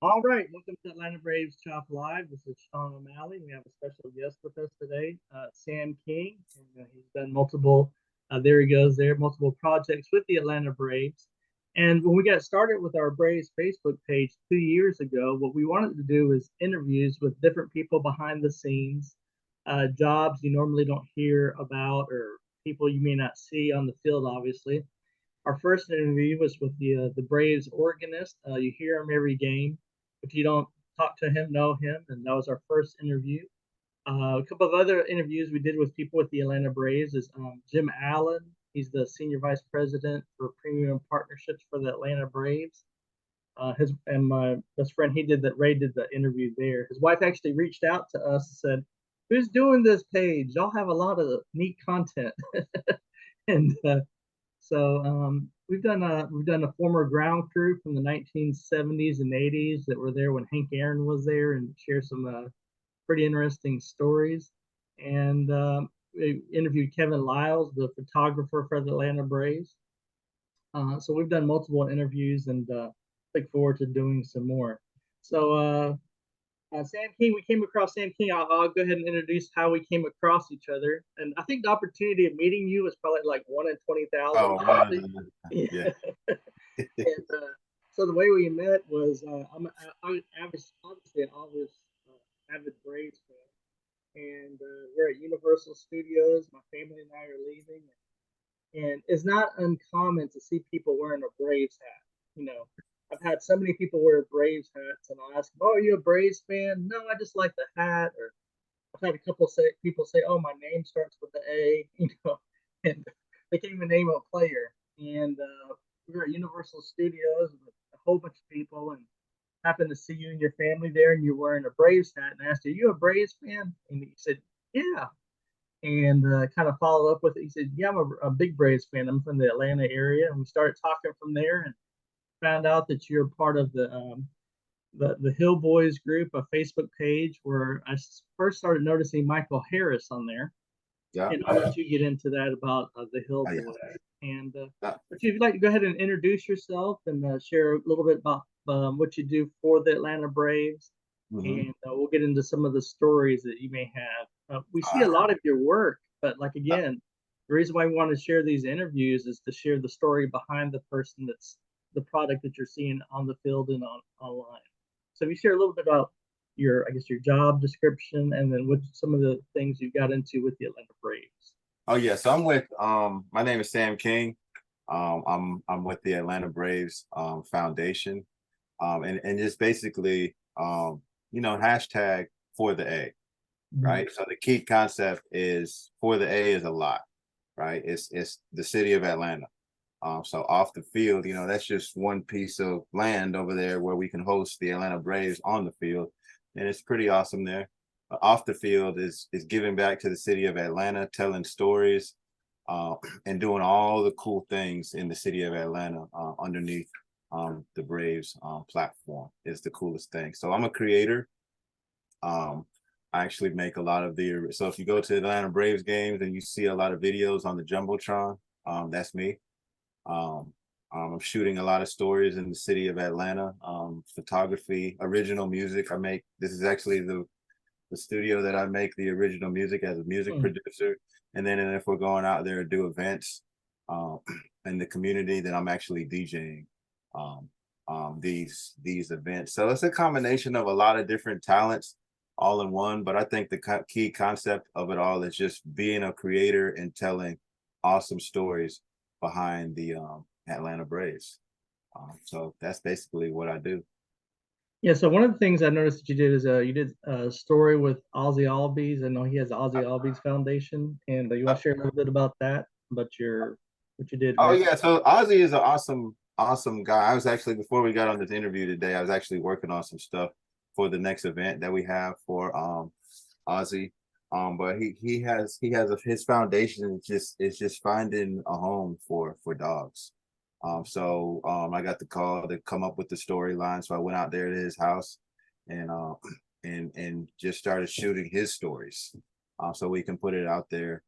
All right, welcome to Atlanta Braves Chop Live. This is Sean O'Malley. We have a special guest with us today, Sam King. And, he's done multiple, there he goes, there, multiple projects with the Atlanta Braves. And when we got started with our Braves Facebook page 2 years ago, what we wanted to do is interviews with different people behind the scenes, jobs you normally don't hear about, or people you may not see on the field, obviously. Our first interview was with the Braves organist. You hear him every game. If you don't talk to him, know him, and that was our first interview. A couple of other interviews we did with people with the Atlanta Braves is Jim Allen. He's the senior vice president for premium partnerships for the Atlanta Braves. His and my best friend, he did that. Ray did the interview there. His wife actually reached out to us and said, "Who's doing this page? Y'all have a lot of neat content." and we've done a former ground crew from the 1970s and 80s that were there when Hank Aaron was there and share some pretty interesting stories. And we interviewed Kevin Lyles, the photographer for the Atlanta Braves. So we've done multiple interviews and look forward to doing some more. So Sam King, we came across Sam King. I'll go ahead and introduce how we came across each other. And I think the opportunity of meeting you was probably like 1 in 20,000, Oh, honestly. yeah. Yeah. And so the way we met was obviously an obvious avid Braves fan, and we're at Universal Studios. My family and I are leaving, and it's not uncommon to see people wearing a Braves hat. You know, I've had so many people wear Braves hats, and I'll ask them, "Oh, are you a Braves fan?" "No, I just like the hat." Or I've had a couple say people say, "Oh, my name starts with the A," and they can't even name a player. And we were at Universal Studios with a whole bunch of people, and happened to see you and your family there, and you're wearing a Braves hat. And I asked, "Are you a Braves fan?" And he said, "Yeah." And kind of followed up with it. He said, "Yeah, I'm a big Braves fan. I'm from the Atlanta area." And we started talking from there, and found out that you're part of the Hill Boys group, a Facebook page where I first started noticing Michael Harris on there. Yeah. And I'll let you get into that about the Hill Oh, yeah. Boys. And Uh, but if you'd like to go ahead and introduce yourself and share a little bit about what you do for the Atlanta Braves, mhm. and we'll get into some of the stories that you may have. We see a Uh, lot of your work, but like uh, again, the reason why we want to share these interviews is to share the story behind the person that's the product that you're seeing on the field and online. So if you share a little bit about your, I guess, your job description, and then what some of the things you got into with the Atlanta Braves. oh, yeah. So I'm with my name is Sam King. I'm with the Atlanta Braves Foundation. And just basically hashtag for the A, Mhm. right? So the key concept is for the A is a lot, right? It's the city of Atlanta. So off the field, that's just one piece of land over there where we can host the Atlanta Braves on the field, and it's pretty awesome there. Off the field is giving back to the city of Atlanta, telling stories, uh, and doing all the cool things in the city of Atlanta underneath the Braves platform is the coolest thing. So I'm a creator. Um, I actually make a lot of the. So if you go to Atlanta Braves games and you see a lot of videos on the jumbotron, that's me. um, I'm shooting a lot of stories in the city of Atlanta. Photography, original music. I make this is actually the studio that I make the original music as a music Hmm. producer. And then if we're going out there to do events um, in the community, then I'm actually DJing um, these events. So it's a combination of a lot of different talents all in one. But I think the key concept of it all is just being a creator and telling awesome stories behind the Atlanta Braves. So that's basically what I do. Yeah, so one of the things I noticed that you did is you did a story with Ozzy Albies. I know he has the Ozzy Albies Foundation, and you want Uh, to share a little bit about that, about your what you did oh with. yeah, so Ozzy is an awesome guy. I was actually before we got on this interview today, I was actually working on some stuff for the next event that we have for Ozzy. But he has his foundation is just finding a home for dogs. So I got the call to come up with the storyline. So I went out there to his house and and just started shooting his stories. So we can put it out there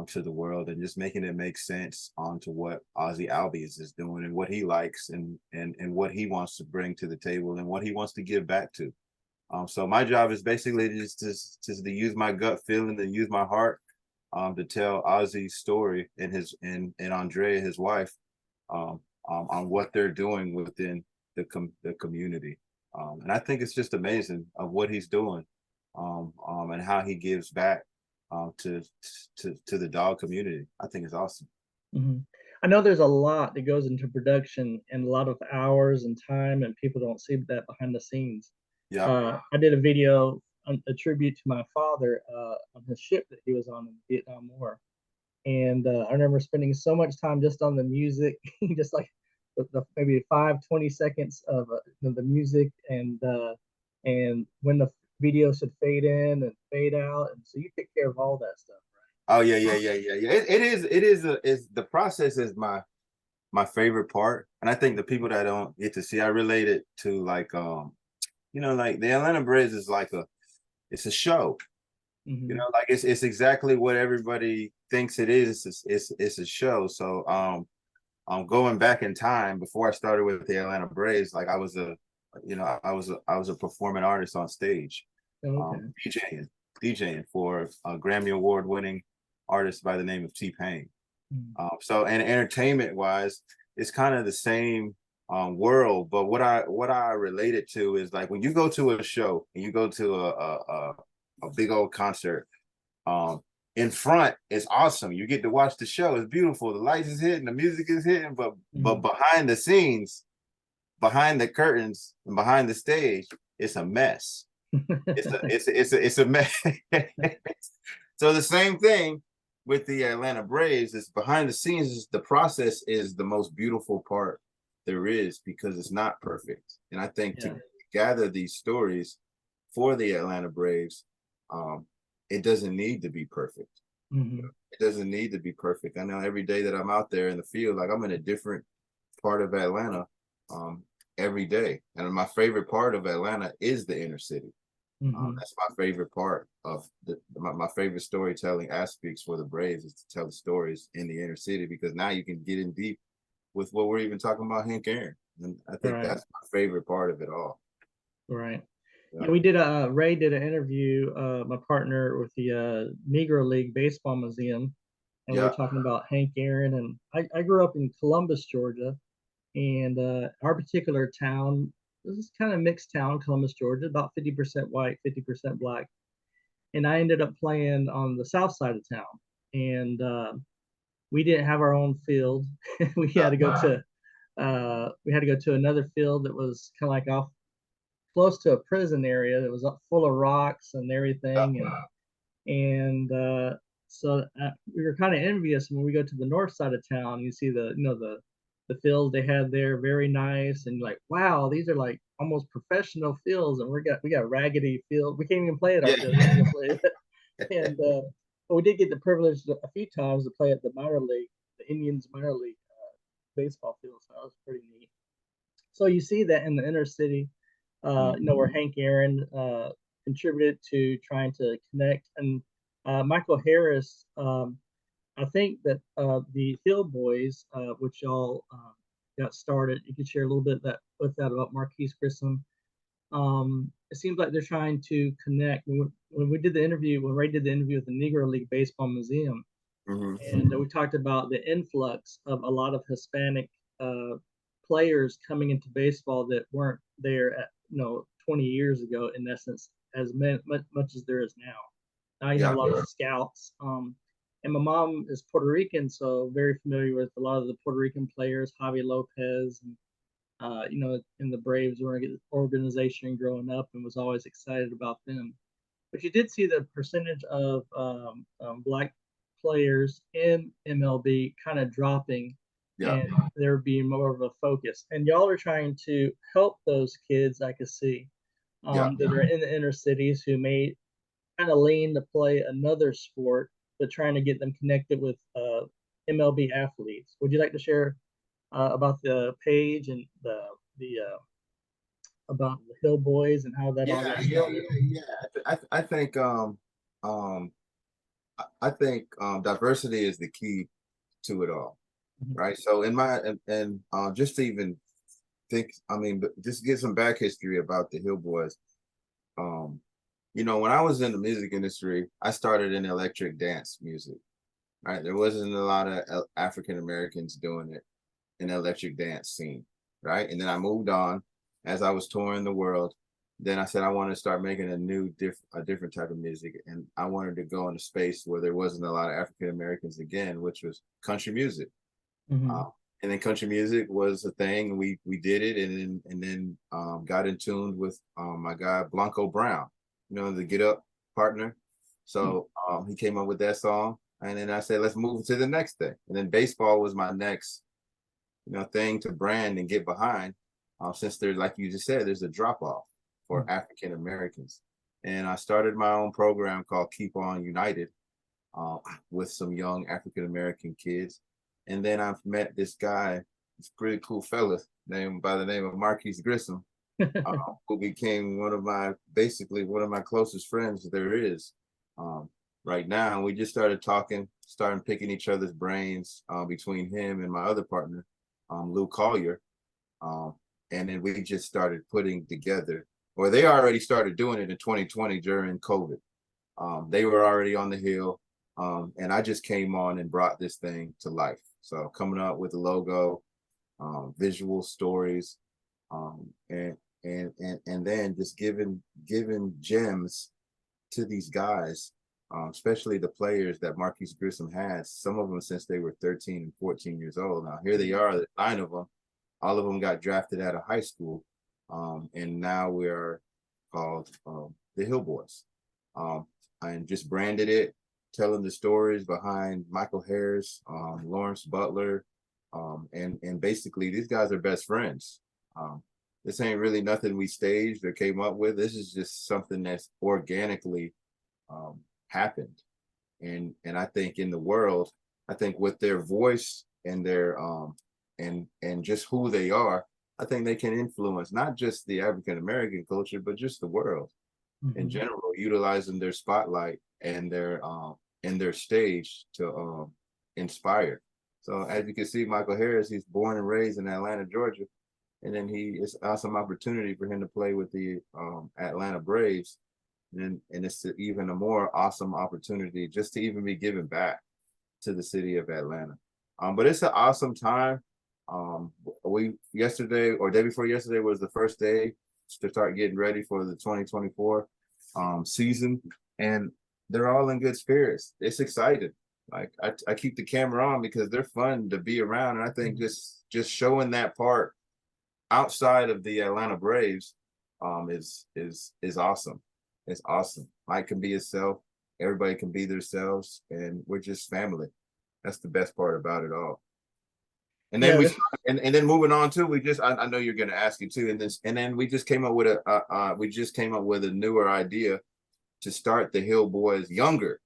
to the world, and just making it make sense to what Ozzy Albies is doing and what he likes and what he wants to bring to the table and what he wants to give back to. So my job is basically just to use my gut feeling and use my heart to tell Ozzy's story and and Andrea, his wife, on what they're doing within the community. And I think it's just amazing of what he's doing, and how he gives back to the dog community. I think it's awesome. Hmm. I know there's a lot that goes into production and a lot of hours and time, and people don't see that behind the scenes. Yeah. I did a video, a tribute to my father on his ship that he was on in the Vietnam War. And I remember spending so much time just on the music, just like maybe 5-20 seconds of the music, and when the video should fade in and fade out. And so you take care of all that stuff, Oh yeah, yeah, yeah, yeah, yeah. Is the process is my favorite part, and I think the people that don't get to see, I relate it to like like the Atlanta Braves is like it's a show. right? Hmm. Like it's exactly what everybody thinks it is. It's a show. So going back in time before I started with the Atlanta Braves, like I was a performing artist on stage, Okay. DJing for a Grammy Award winning artist by the name of T-Pain. Mm. So and entertainment wise, it's kind of the same world. But what I relate it to is like when you go to a show and you go to a big old concert, in front it's awesome. You get to watch the show. It's beautiful. The lights is hitting, the music is hitting, but behind the scenes, behind the curtains and behind the stage, it's a mess. It's a mess. So the same thing with the Atlanta Braves is behind the scenes. Is the process is the most beautiful part there is because it's not perfect. And I think Yeah. to gather these stories for the Atlanta Braves, it doesn't need to be perfect. Hmm. It doesn't need to be perfect. I know every day that I'm out there in the field, like I'm in a different part of Atlanta um, every day. And my favorite part of Atlanta is the inner city. Hmm. That's my favorite part of my favorite storytelling aspects for the Braves is to tell the stories in the inner city because now you can get in deep with what we're even talking about Hank Aaron. And I think Right. that's my favorite part of it all. Right. Yeah. Yeah, we did Ray did an interview, my partner with the Negro League Baseball Museum, and we were Yeah. talking about Hank Aaron. And I grew up in Columbus, Georgia, and our particular town, this is kind of mixed town, Columbus, Georgia, about 50% white, 50% black. And I ended up playing on the south side of town, and we didn't have our own field. we had to go to another field that was kind of like off close to a prison area that was full of rocks and everything, and so we were kind of envious when we go to the north side of town. You see the fields they had there, very nice, and like, wow, these are like almost professional fields, and we got raggedy field. We can't even play at our field. And but we did get the privilege a few times to play at the minor league, the Indians minor league baseball field. So that was pretty neat. So you see that in the inner city, where Hank Aaron contributed to trying to connect, and Michael Harris. I think that the Hill Boys, which y'all got started, you could share a little bit with that about Marquise Grissom. It seems like they're trying to connect. When we did the interview, when Ray did the interview with the Negro League Baseball Museum, and we talked about the influx of a lot of Hispanic uh, players coming into baseball that weren't there at 20 years ago, in essence, as much as there is now. Now you have a Yeah. lot of scouts. And my mom is Puerto Rican, so very familiar with a lot of the Puerto Rican players, Javi Lopez, and in the Braves organization growing up, and was always excited about them. But you did see the percentage of black players in MLB kind of dropping, Yeah. and there being more of a focus. And y'all are trying to help those kids, I could see, Yeah. that are in the inner cities who may kind of lean to play another sport, but trying to get them connected with MLB athletes. Would you like to share about the page and the about the Hill Boys and how that all Yeah. got Yeah. started? Yeah. Yeah. I think um I think diversity is the key to it all, Mhm. right? So in my and just to even think, I mean, but just get some back history about the Hill Boys. Um, you know, when I was in the music industry, I started in electric dance music. Right, there wasn't a lot of African Americans doing it in the electric dance scene, right? And then I moved on as I was touring the world. Then I said I wanted to start making a different type of music, and I wanted to go in a space where there wasn't a lot of African Americans again, which was country music. Mhm. Um, and then country music was a thing, and we did it, and then got in tune with my guy Blanco Brown, you know, the Get Up partner. So he came up with that song, and then I said, let's move to the next thing. And then baseball was my next, you know, thing to brand and get behind. Since there's, like you just said, there's a drop off for Mhm. African Americans, and I started my own program called Keep On United, uh, with some young African American kids. And then I've met this guy, this pretty cool fella named by the name of Marquise Grissom, who became basically one of my closest friends there is, um, right now. And we just started talking, starting picking each other's brains, between him and my other partner, Lou Collier. Um, and then we just started putting together, or they already started doing it in 2020 during COVID. They were already on the hill, and I just came on and brought this thing to life. So coming up with a logo, visual stories, and and then just giving gems to these guys, especially the players that Marquise Grissom has. Some of them since they were 13 and 14 years old. Now here they are, 9 of them. All of them got drafted out of high school, and now we are called the Hill Boys. And just branded it, telling the stories behind Michael Harris, Lawrence Butler, and basically these guys are best friends. This ain't really nothing we staged or came up with. This is just something that's organically happened, and I think in the world, I think with their voice and their and just who they are, I think they can influence not just the African American culture, but just the world in Mhm. general, utilizing their spotlight and their stage to inspire. So as you can see, Michael Harris, he's born and raised in Atlanta, Georgia, and then it's awesome opportunity for him to play with the Atlanta Braves, and it's even a more awesome opportunity just to even be given back to the city of Atlanta. But it's an awesome time. We yesterday or day before yesterday was the first day to start getting ready for the 2024 season, and they're all in good spirits. It's exciting. Like I keep the camera on because they're fun to be around, and I think Mhm. just showing that part outside of the Atlanta Braves is awesome. It's awesome. Mike can be himself. Everybody can be themselves, and we're just family. That's the best part about it all. And then Yeah, we this and then moving on too, I know you're going to ask you too, and then we just came up with a newer idea to start the Hill Boys younger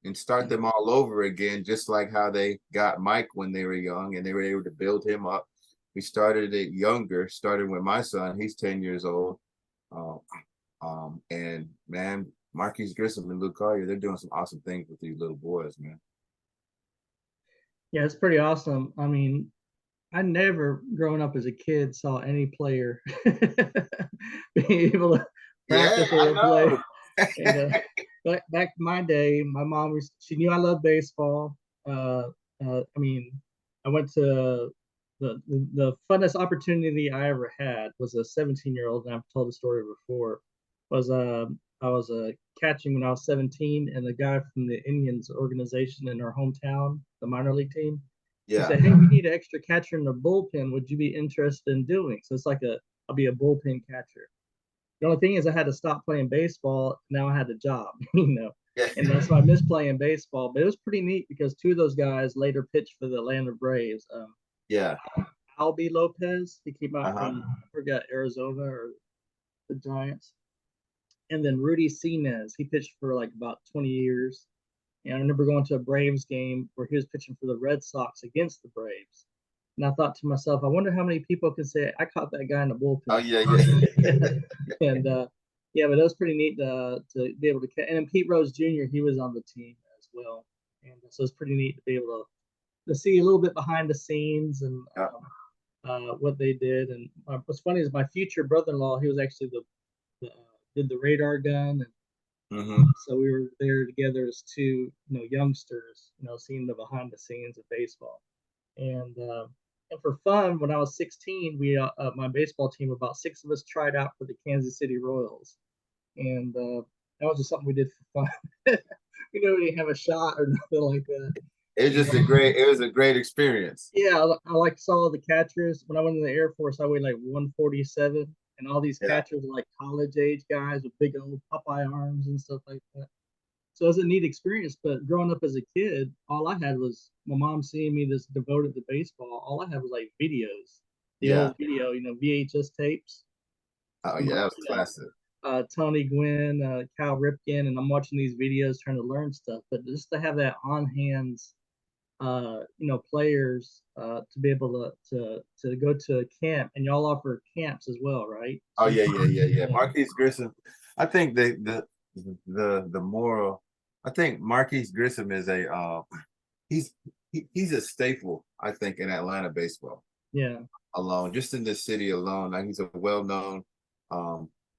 and start them all over again, just like how they got Mike when they were young and they were able to build him up. We started it younger, starting with my son. He's 10 years old. Uh, and man, Marquise Grissom and Luke Collier, they're doing some awesome things with these little boys, man. yeah, it's pretty awesome. I mean, I never, growing up as a kid, saw any player being able to Yeah, practice I or play. know. And back in my day, my mom she knew I loved baseball. Uh, I mean, I went to the funnest opportunity I ever had was a 17-year-old, and I've told the story before. Was I was catching when I was 17, and the guy from the Indians organization in our hometown, the minor league team, he Yeah. said, "Hey, we need an extra catcher in the bullpen. Would you be interested in doing?" So it's like I'll be a bullpen catcher. The only thing is, I had to stop playing baseball. Now I had a job, Yeah. and that's why I missed playing baseball. But it was pretty neat because two of those guys later pitched for the Atlanta Braves. Yeah. Albie Lopez, he came out Uh-huh. from I forgot Arizona or the Giants, and then Rudy Sinez, he pitched for like about 20 years. And I remember going to a Braves game where he was pitching for the Red Sox against the Braves. And I thought to myself, I wonder how many people can say I caught that guy in the Oh bullpen. yeah, yeah. And yeah, but it was pretty neat to be able to. And then Pete Rose Jr. He was on the team well. And so it's pretty neat to be able to see a little bit behind the scenes and Yeah. what they did. And what's funny is my future brother-in-law, he was actually did the radar gun, and so we were there together as two, youngsters, seeing the behind the scenes of baseball. And for fun, when I was 16, we my baseball team, about 6 of us tried out for the Kansas City Royals, and that was just something we did for fun. We didn't have a shot or nothing like that. It was a great experience. Yeah, I like saw the catchers. When I went in the Air Force, I weighed like 147, and all these catchers are like college age guys with big old Popeye arms and stuff like that. So it was a neat experience. But growing up as a kid, all I had was my mom seeing me this devoted to baseball. All I had was like videos, the old video, VHS tapes. Oh yeah, that was classic. Tony Gwynn, Cal Ripken, and I'm watching these videos trying to learn stuff. But just to have that on hands, players to be able to go to a camp, and y'all offer camps as well, right? Oh yeah. Marquise Grissom, I think the moral. I think Marquise Grissom is he's a staple, I think, in Atlanta baseball. Yeah. Alone, just in this city alone, like he's a well-known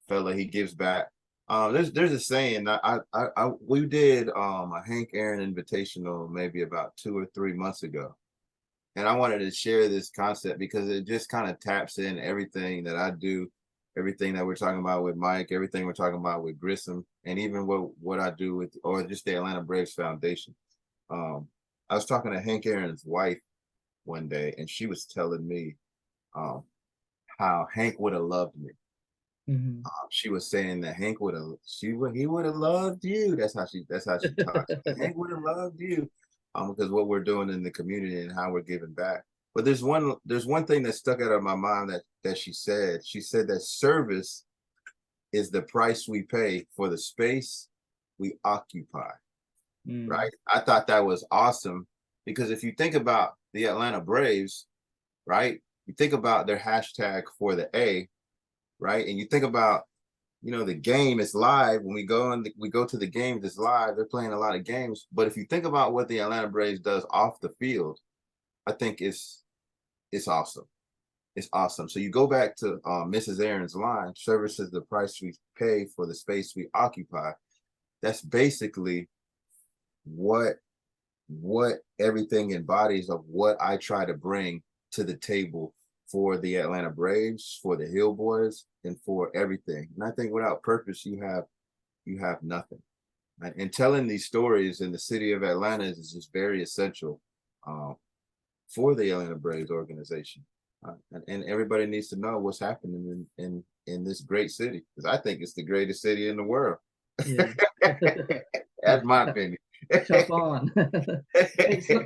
fella. He gives back. There's a saying. We did a Hank Aaron Invitational maybe about 2 or 3 months ago, and I wanted to share this concept because it just kind of taps in everything that I do, everything that we're talking about with Mike, everything we're talking about with Grissom, and even what I do with, or just the Atlanta Braves Foundation. I was talking to Hank Aaron's wife one day, and she was telling me how Hank would have loved me. She was saying that Hank he would have loved you. That's how she talks. Hank would have loved you, because what we're doing in the community and how we're giving back. But there's one thing that stuck out of my mind that she said. She said that service is the price we pay for the space we occupy. Right? I thought that was awesome, because if you think about the Atlanta Braves, right? You think about their hashtag for the A, right? And you think about, the game is live. When we go to the games, it's live. They're playing a lot of games. But if you think about what the Atlanta Braves does off the field, I think it's awesome. It's awesome. So you go back to Mrs. Aaron's line, service is the price we pay for the space we occupy. That's basically what everything embodies of what I try to bring to the table for the Atlanta Braves, for the Hill Boys, and for everything. And I think without purpose, you have nothing. Right? And telling these stories in the city of Atlanta is just very essential for the Atlanta Braves organization. And everybody needs to know what's happening in this great city, because I think it's the greatest city in the world. Yeah. That's my opinion. Jump on.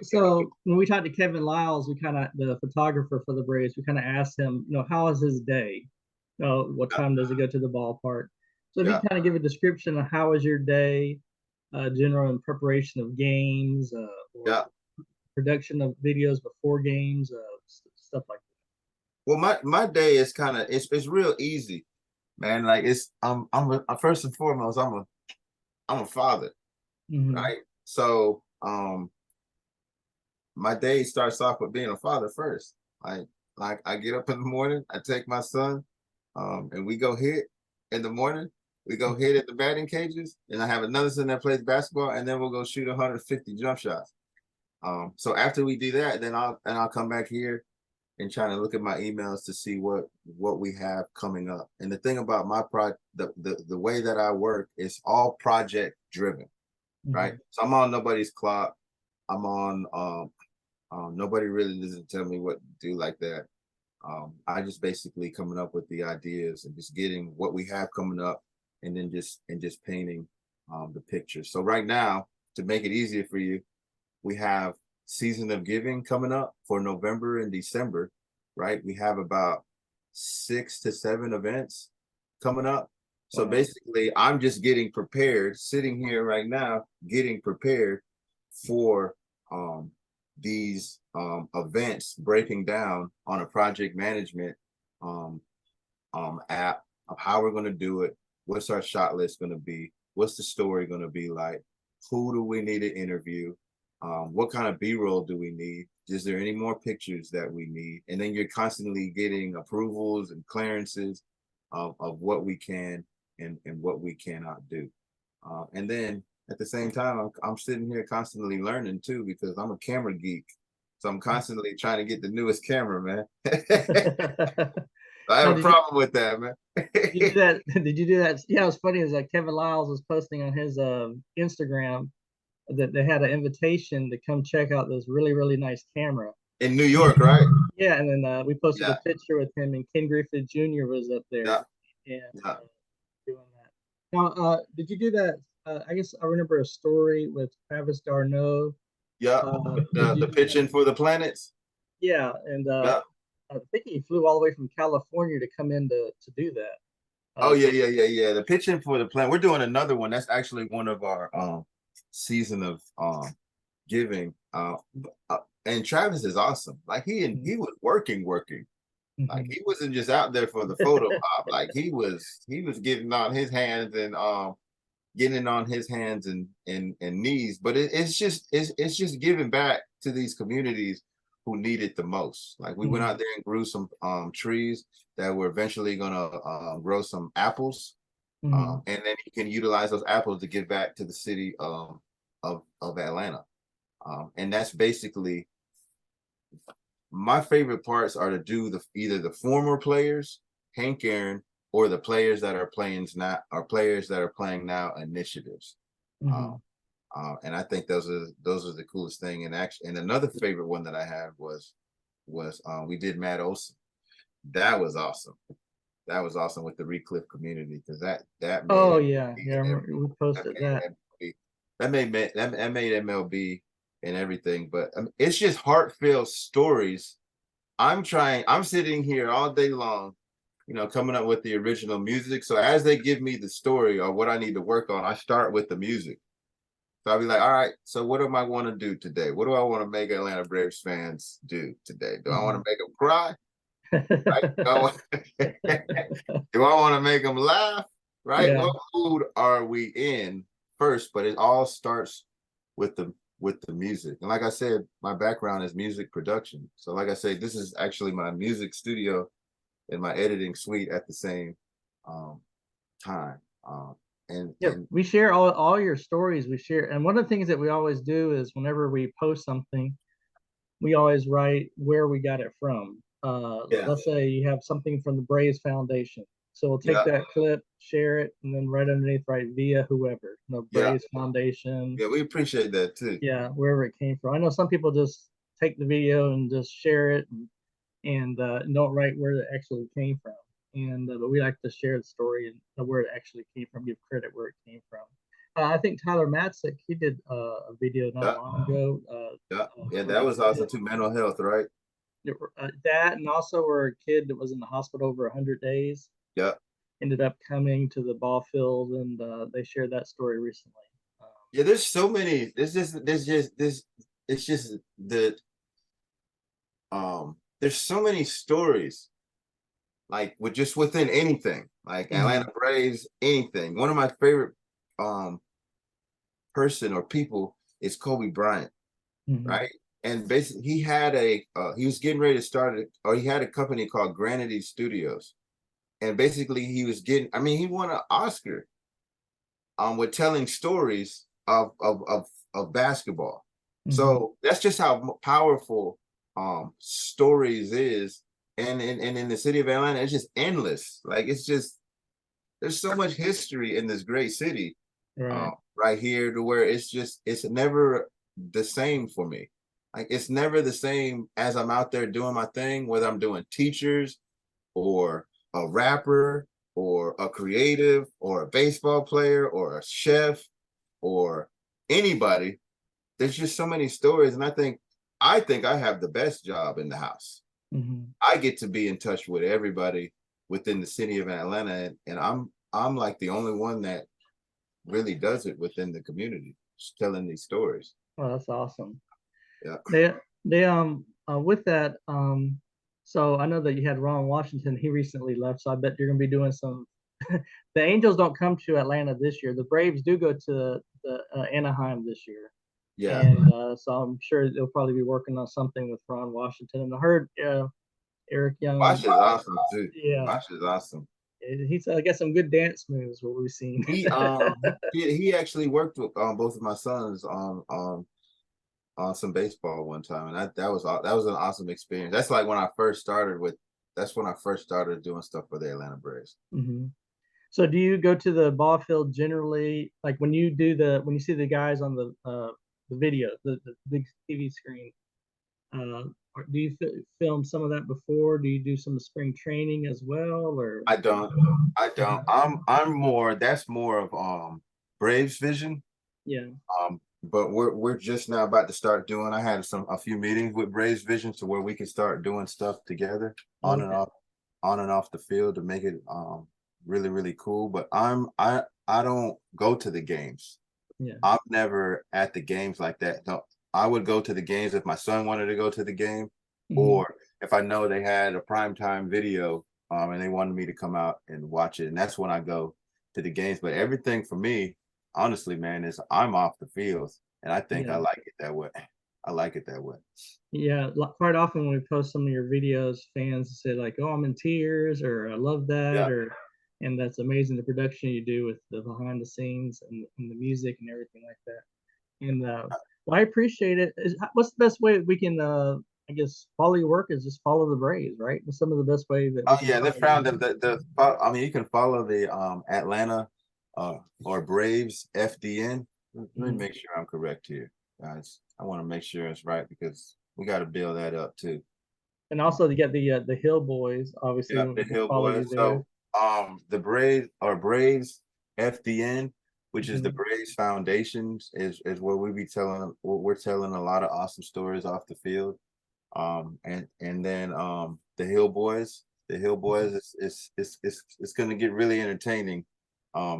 So when we talked to Kevin Lyles, we kind of, the photographer for the Braves, we kind of asked him, how is his day? What time does he go to the ballpark? So if you kind of give a description of how is your day, general in preparation of games, or production of videos before games, stuff like that. Well, my day is kind of it's real easy, man. Like I'm first and foremost, I'm a father, right? So my day starts off with being a father first. Like I get up in the morning, I take my son, and we go hit in the morning. We go hit at the batting cages, and I have another son that plays basketball, and then we'll go shoot 150 jump shots. So after we do that, then I'll come back here and trying to look at my emails to see what we have coming up. And the thing about my the way that I work is all project driven, right? So I'm on nobody's clock. I'm on nobody really doesn't tell me what to do like that. I just basically coming up with the ideas and just getting what we have coming up, and then just painting the picture. So right now, to make it easier for you, we have Season of Giving coming up for November and December, right? We have about 6 to 7 events coming up. So basically, I'm just getting prepared, sitting here right now, getting prepared for these events, breaking down on a project management app of how we're going to do it, what's our shot list going to be, what's the story going to be like, Who do we need to interview? What kind of B-roll do we need? Is there any more pictures that we need? And then you're constantly getting approvals and clearances of what we can and what we cannot do. And then at the same time, I'm sitting here constantly learning too, because I'm a camera geek. So I'm constantly trying to get the newest camera, man. I have Now, a problem with that, man. did you do that? Did you do that? Yeah, it was funny. Is like Kevin Lyles was posting on his Instagram that they had an invitation to come check out this really, really nice camera. In New York, right? Yeah, and then we posted Yeah, a picture with him, and Ken Griffith Jr. was up there yeah, and yeah. doing that. Now, did you do that? I guess I remember a story with Travis Darno. Yeah, Did the you? pitching for the planets. Yeah, and Yeah. I think he flew all the way from California to come in to do that. Oh yeah, yeah, yeah, yeah. The pitching for the planet. We're doing another one. That's actually one of our season of giving. And Travis is awesome. Like he was working. Like he wasn't just out there for the photo op. Like he was getting on his hands and getting on his hands and knees. But it's just giving back to these communities who need it the most. Like we went out there and grew some trees that were eventually gonna grow some apples. And then you can utilize those apples to give back to the city of Atlanta. And that's basically my favorite parts are to do either the former players, Hank Aaron, or the players that are playing now initiatives. And I think those are the coolest thing. And another favorite one that I had was we did Matt Olson. That was awesome. That was awesome with the Recliff community, because that made Oh yeah, yeah, we posted that. That made MLB and everything. But it's just heartfelt stories. I'm sitting here all day long, coming up with the original music. So as they give me the story or what I need to work on, I start with the music. So I'll be like, all right, so what do I want to do today? What do I want to make Atlanta Braves fans do today? Do I want to make them cry? Right? Do I want to make them laugh? Right? Yeah. What mood are we in first? But it all starts with the music. And like I said, my background is music production. So like I said, this is actually my music studio and my editing suite at the same time. We share all your stories. We share, and one of the things that we always do is whenever we post something, we always write where we got it from. Let's say you have something from the Braves Foundation. So we'll take that clip, share it, and then right underneath write via whoever, Braves Foundation. Yeah, we appreciate that too. Yeah, wherever it came from. I know some people just take the video and just share it and don't write where it actually came from. And but we like to share the story and where it actually came from, give credit where it came from. I think Tyler Matzik, he did a video not long ago. That was also to mental health, right? That, and also where a kid that was in the hospital over 100 days. Yeah. Ended up coming to the ball field, and they shared that story recently. Yeah, there's so many. There's just there's so many stories, like within anything, like Atlanta Braves, anything. One of my favorite person or people is Kobe Bryant, right? And basically he had he was getting ready to start he had a company called Granity Studios. And basically he won an Oscar with telling stories of basketball. So that's just how powerful stories is. And in the city of Atlanta, it's just endless. Like there's so much history in this great city right here, to where it's never the same for me. Like it's never the same as I'm out there doing my thing, whether I'm doing teachers or a rapper or a creative or a baseball player or a chef or anybody. There's just so many stories. And I think I have the best job in the house. I get to be in touch with everybody within the city of Atlanta. And I'm like the only one that really does it within the community, just telling these stories. Oh, that's awesome. Yeah. They with that, so I know that you had Ron Washington. He recently left, so I bet you're going to be doing some. The Angels don't come to Atlanta this year. The Braves do go to the Anaheim this year. Yeah. And so I'm sure they'll probably be working on something with Ron Washington. And I heard Eric Young. Bosch is awesome too. Yeah, Bosch is awesome. he's got some good dance moves. What we've seen. He actually worked with both of my sons on some baseball one time, and that was an awesome experience. That's like when I first started with. That's when I first started doing stuff for the Atlanta Braves. Mm-hmm. So do you go to the ball field generally, like when you see the guys on the video, the big TV screen? Do you film some of that before? Do you do some spring training as well, or? I don't. I'm more. That's more of Braves vision. Yeah. But we're just now about to start doing. I had a few meetings with Braves Vision to where we can start doing stuff together on and off the field to make it really, really cool. But I don't go to the games. Yeah. I'm never at the games like that. No, I would go to the games if my son wanted to go to the game, or if I know they had a primetime video and they wanted me to come out and watch it. And that's when I go to the games. But everything for me, honestly, man, is I'm off the field, and I think I like it that way. I like it that way. Yeah, quite often when we post some of your videos, fans say like, "Oh, I'm in tears," or "I love that," and that's amazing the production you do with the behind the scenes and the music and everything like that. And well, I appreciate it. What's the best way that we can, I guess, follow your work? Is just follow the Braves, right? What's some of the best way that? Oh yeah, they found the. I mean, you can follow the Atlanta or Braves FDN. Let me make sure I'm correct here, guys. I want to make sure it's right because we got to build that up too. And also, you get the Hill Boys, obviously. Yeah, the Hill Boys. So the Braves FDN, which is the Braves Foundations, is where we're telling a lot of awesome stories off the field. And then the Hill Boys. The Hill Boys is it's going to get really entertaining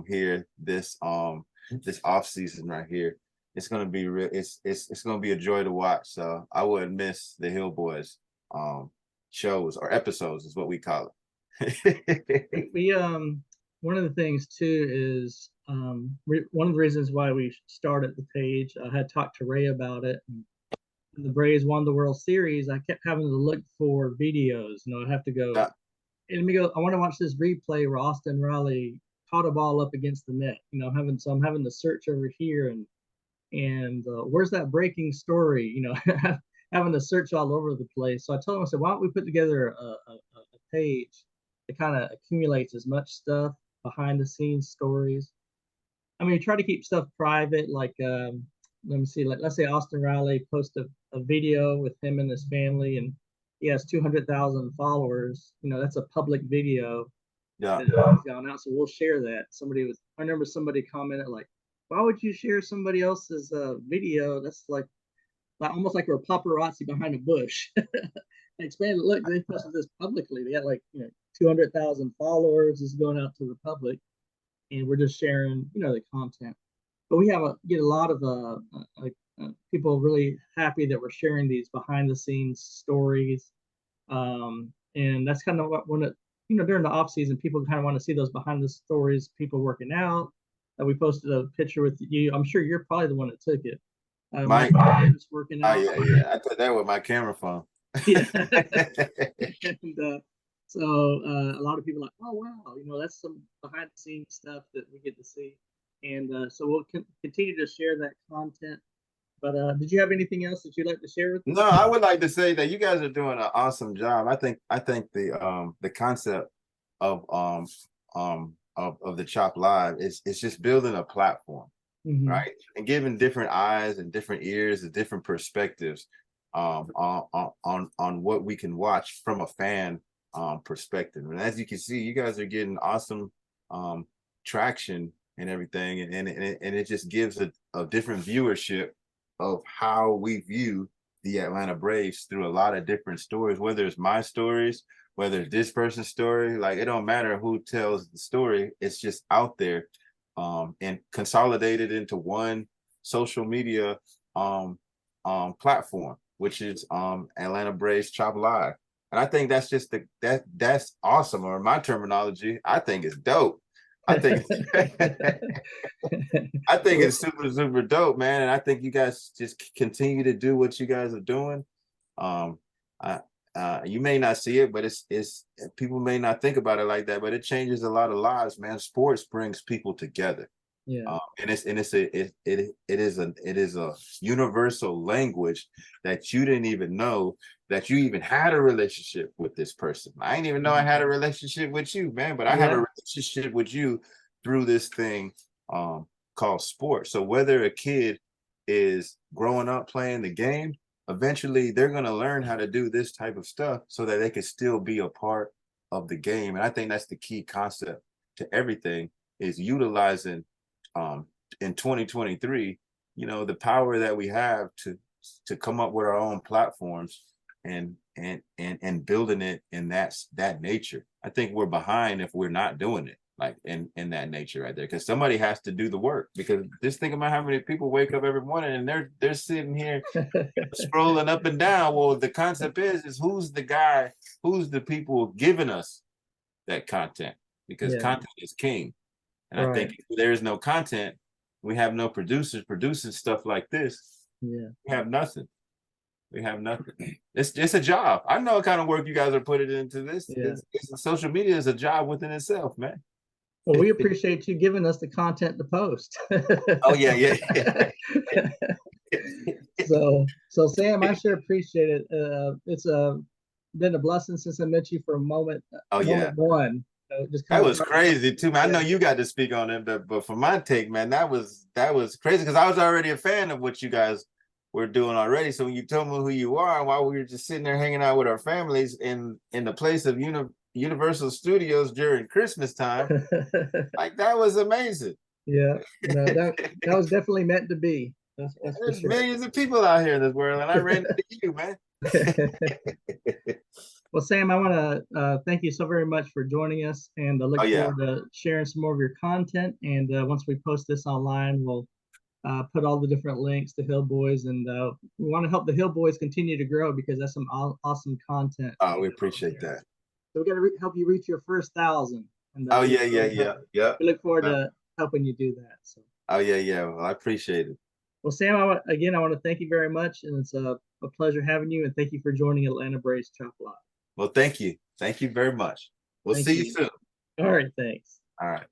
here this off season right here. It's going to be real. It's going to be a joy to watch. So I wouldn't miss the Hill Boys shows or episodes is what we call it. We one of the things too is one of the reasons why we started the page. I had talked to Ray about it. And the Braves won the World Series. I kept having to look for videos. I have to go. Yeah. And let me go. I want to watch this replay where Austin Riley caught a ball up against the net. I'm having to search over here and where's that breaking story? Having to search all over the place. So I told him, I said, why don't we put together a page that kind of accumulates as much stuff, behind the scenes stories. I mean, try to keep stuff private. Like, let me see. Let's say Austin Riley posts a video with him and his family, and he has 200,000 followers. That's a public video. Yeah. That has gone out, so we'll share that. I remember somebody commented like, "Why would you share somebody else's video? That's like almost like we're paparazzi behind a bush." I expanded. Look, they posted this publicly. They got 200,000 followers. Is going out to the public, and we're just sharing the content. But we get a lot of people really happy that we're sharing these behind the scenes stories, and that's kind of what during the off season people kind of want to see those behind the stories. People working out. We posted a picture with you. I'm sure you're probably the one that took it. Mike was working out. Yeah. I took that with my camera phone. Yeah. And so a lot of people are like, oh wow, that's some behind the scenes stuff that we get to see, and so we'll continue to share that content. But did you have anything else that you'd like to share with us? No, I would like to say that you guys are doing an awesome job. I think the concept of the Chop Live is just building a platform, right, and giving different eyes and different ears and different perspectives on what we can watch from a fan perspective. And as you can see, you guys are getting awesome traction and everything, and it just gives a different viewership of how we view the Atlanta Braves through a lot of different stories, whether it's my stories, whether it's this person's story. Like, it don't matter who tells the story, it's just out there and consolidated into one social media platform, which is Atlanta Braves Chop Live. And I think that's just that's awesome, or my terminology, I think it's dope. I think I think it's super, super dope, man. And I think you guys just continue to do what you guys are doing. Um, I, you may not see it, but it's people may not think about it like that, but it changes a lot of lives, man. Sports brings people together. Yeah. And it is a universal language that you didn't even know that you even had a relationship with this person. I didn't even know I had a relationship with you, man, but I have a relationship with you through this thing called sport. So whether a kid is growing up playing the game, eventually they're going to learn how to do this type of stuff so that they can still be a part of the game. And I think that's the key concept to everything, is utilizing in 2023, the power that we have to come up with our own platforms and building it in that nature. I think we're behind if we're not doing it like in that nature right there, because somebody has to do the work. Because just think about how many people wake up every morning and they're sitting here scrolling up and down. Well, the concept is who's the people giving us that content, because content is king. And I think if there is no content, we have no producers producing stuff like this. Yeah. We have nothing. We have nothing. It's a job. I know what kind of work you guys are putting into this. Yeah. Social media is a job within itself, man. Well, we appreciate you giving us the content to post. Oh yeah. So Sam, I sure appreciate it. It's been a blessing since I met you for a moment. Oh yeah. One. That was crazy too, man. I know you got to speak on it, but for my take, man, that was crazy, because I was already a fan of what you guys were doing already. So when you told me who you are, and while we were just sitting there hanging out with our families in the place of Universal Studios during Christmas time, like that was amazing. Yeah, no, that was definitely meant to be. That's There's sure. millions of people out here in this world, and I ran into you, man. Well, Sam, I want to thank you so very much for joining us, and I look forward to sharing some more of your content. And once we post this online, we'll put all the different links to Hill Boys, and we want to help the Hill Boys continue to grow, because that's some awesome content. Oh, we appreciate that. So we got to help you reach your first 1,000. Oh yeah. We look forward to helping you do that. So. Oh yeah. Well, I appreciate it. Well, Sam, I want to thank you very much, and it's a pleasure having you, and thank you for joining Atlanta Braves Chop Live. Well, thank you very much. We'll see you soon. All right, thanks. All right.